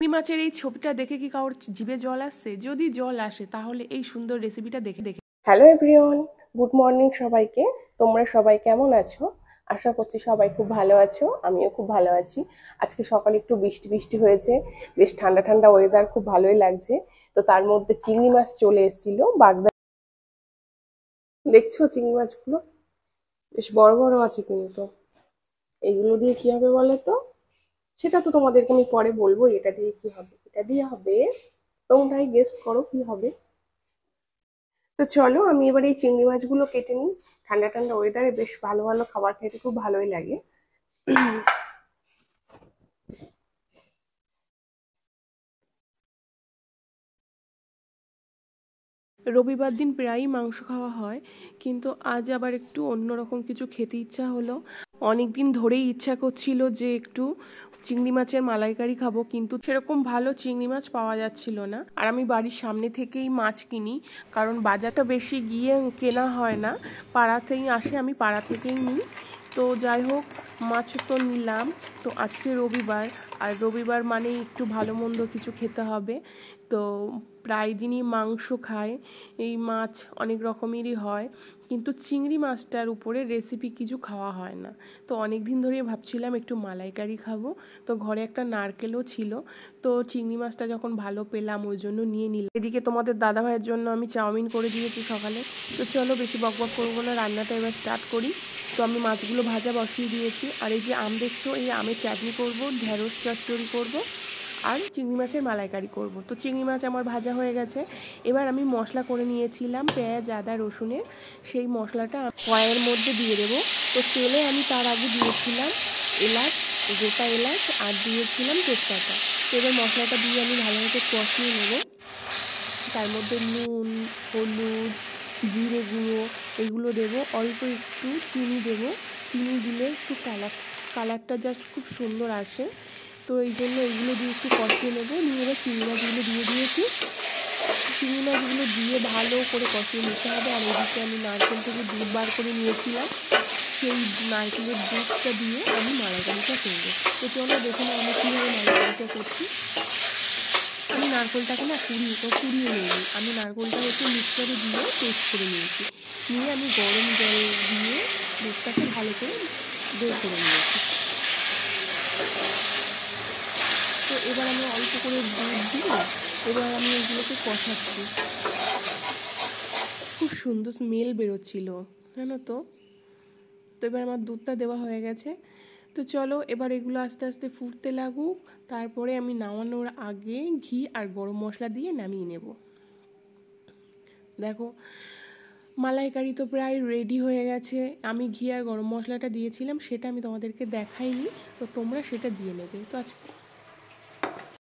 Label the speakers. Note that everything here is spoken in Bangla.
Speaker 1: চিংড়ি মাছের এই ছবিটা দেখে কি কারোর জিভে জল আসছে? যদি জল আসে তাহলে এই সুন্দর রেসিপিটা দেখে দেখে।
Speaker 2: হ্যালো এভরিওয়ান, গুড মর্নিং সবাইকে। তোমরা সবাই কেমন আছো? আশা করছি সবাই খুব ভালো আছো, আমিও খুব ভালো আছি। আজকে সকালে একটু বৃষ্টি বৃষ্টি হয়েছে, বেশ ঠান্ডা ঠান্ডা ওয়েদার, খুব ভালোই লাগছে। তো তার মধ্যে চিংড়ি মাছ চলে এসেছিল বাগদা। দেখছো চিংড়ি মাছগুলো বেশ বড় বড় আছে, কিন্তু এইগুলো দিয়ে কি হবে বলো তো? সেটা তো তোমাদেরকে আমি পরে বলবো। এটা দিয়ে কি হবে? এটা দিয়ে হবে, তোমরাই গেস করো কি হবে। তো চলো আমি এবার এই চিংড়ি মাছগুলো কেটে নিই। ঠান্ডা ঠান্ডা ওয়েদারে বেশ ভালো ভালো খাবার খেতে খুব ভালোই লাগে।
Speaker 1: রবিবার দিন প্রায়ই মাংস খাওয়া হয়, কিন্তু আজ আবার একটু অন্যরকম কিছু খেতে ইচ্ছা হলো। অনেক দিন ধরেই ইচ্ছা করছিল যে একটু চিংড়ি মাছের মালাইকারি খাবো, কিন্তু সেরকম ভালো চিংড়ি মাছ পাওয়া যাচ্ছিল না। আর আমি বাড়ির সামনে থেকেই মাছ কিনি, কারণ বাজারটা বেশি গিয়ে কেনা হয় না, পাড়াতেই আসে, আমি পাড়া থেকেই নিই। তো যাই হোক, মাছ তো নিলাম। তো আজকে রবিবার, আর রবিবার মানে একটু ভালো মন্দ কিছু খেতে হবে। তো প্রায় দিনই মাংস খায়, এই মাছ অনেক রকমেরই হয়, কিন্তু চিংড়ি মাছটার উপরে রেসিপি কিছু খাওয়া হয় না। তো অনেক দিন ধরেই ভাবছিলাম একটু মালাইকারি খাবো। তো ঘরে একটা নারকেলও ছিল, তো চিংড়ি মাছটা যখন ভালো পেলাম ওই জন্য নিয়ে নিলাম। এদিকে তোমাদের দাদাভাইয়ের জন্য আমি চাউমিন করে দিয়েছি সকালে। তো চলো বেশি বকবক করবো না, রান্নাটা এবার স্টার্ট করি। তো আমি মাছগুলো ভাজা বসিয়ে দিয়েছি, আর এই যে আম দেখছো, এই আমের চাটনি করব, ঢেঁড়স চচ্চড়ি করব, আর চিংড়ি মাছের মালাইকারি করব। তো চিংড়ি মাছ আমার ভাজা হয়ে গেছে। এবার আমি মশলা করে নিয়েছিলাম পেঁয়াজ আদা রসুনের, সেই মশলাটা কড়াইয়ের মধ্যে দিয়ে দেবো। তো তেলে আমি তার আগে দিয়েছিলাম এলাচ, গোটা এলাচ, আর দিয়েছিলাম তেজপাতা। তো এবার মশলাটা দিয়ে আমি ভালোভাবে কষিয়ে নেব। তার মধ্যে নুন, হলুদ, জিরে গুঁড়ো এগুলো দেবো, অল্প একটু চিনি দেবো। চিনি দিলে একটু কালারটা জাস্ট খুব সুন্দর আসে। তো এই জন্য এগুলো দিয়ে একটু কষিয়ে নেবো। নিয়ে এবার চিংড়ি মাছগুলো দিয়ে দিয়েছি। চিংড়ি মাছগুলো দিয়ে ভালো করে কষিয়ে নিতে হবে। আর এদিকে আমি নারকেল থেকে দুধ বার করে নিয়েছিলাম, সেই নারকেলের দুধটা দিয়ে আমি মালাইকারিটা করবো। তো চলো দেখে নাও আমি কীভাবে মালাইকারিটা করছি। আমি নারকেলটাকে না কুড়িয়ে নিইনি, আমি নারকেলটা হচ্ছে মিক্সারে দিয়ে পেস্ট করে নিয়েছি। নিয়ে আমি গরম জল দিয়ে দুধটাকে ভালো করে বের করে নিয়েছি। তো এবার আমি অল্প করে দুধ দিয়ে এবার আমি এগুলোকে কষাচ্ছি। খুব সুন্দর স্মেল বেরোচ্ছিল, জানো তো। তো এবার আমার দুধটা দেওয়া হয়ে গেছে। তো চলো এবার এগুলো আস্তে আস্তে ফুটতে লাগুক। তারপরে আমি নামানোর আগে ঘি আর গরম মশলা দিয়ে নামিয়ে নেব। দেখো মালাইকারি তো প্রায় রেডি হয়ে গেছে। আমি ঘি আর গরম মশলাটা দিয়েছিলাম, সেটা আমি তোমাদেরকে দেখাইনি, তো তোমরা সেটা দিয়ে নেবে। তো আজকে